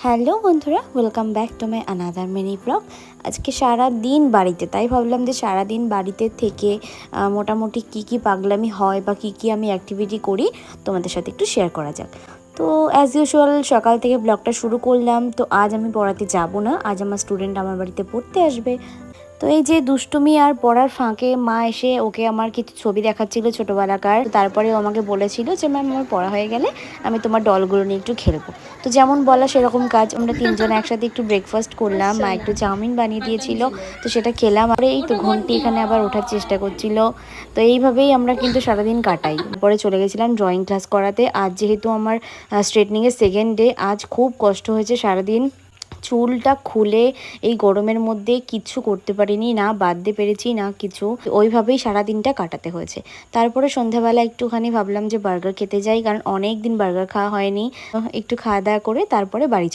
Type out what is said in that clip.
Hello বন্ধুরা, welcome back to my another mini blog. আজকে সারা দিন বাড়িতে, তাই ভাবলাম যে সারা দিন বাড়িতে থেকে মোটামুটি কি পাগলামি হয় বা কি আমি অ্যাক্টিভিটি করি তোমাদের সাথে একটু শেয়ার করা যাক। তো অ্যাজ ইউজুয়াল সকাল থেকে ব্লগটা শুরু করলাম। তো আজ আমি পড়াতে যাব না, আজ আমার স্টুডেন্ট আমার বাড়িতে পড়তে আসবে। তো এই যে দুষ্টুমি আর পড়ার ফাঁকে মা এসে ওকে আমার কিছু ছবি দেখাচ্ছিল ছোটোবেলাকার। তারপরে ও আমাকে বলেছিল যে ম্যাম আমার পড়া হয়ে গেলে আমি তোমার ডলগুলো নিয়ে একটু খেলবো। তো যেমন বলা সেরকম কাজ, আমরা তিনজন একসাথে একটু ব্রেকফাস্ট করলাম। মা একটু চাউমিন বানিয়ে দিয়েছিল, তো সেটা খেলাম। আর এই তো ঘন্টি এখানে আবার ওঠার চেষ্টা করছিল। তো এইভাবেই আমরা কিন্তু সারাদিন কাটাই। পরে চলে গেছিলাম ড্রয়িং ক্লাস করাতে। আজ যেহেতু আমার স্ট্রেটনিংয়ের সেকেন্ড ডে, আজ খুব কষ্ট হয়েছে সারাদিন। চুলটা খুলে এই গরমের মধ্যে কিচ্ছু করতে পারিনি, না বাঁধতে পেরেছি না কিছু, ওইভাবেই সারাদিনটা কাটাতে হয়েছে। তারপরে সন্ধ্যাবেলা একটুখানি ভাবলাম যে বার্গার খেতে যাই, কারণ অনেক দিন বার্গার খাওয়া হয়নি। একটু খাওয়া দাওয়া করে তারপরে বাড়ি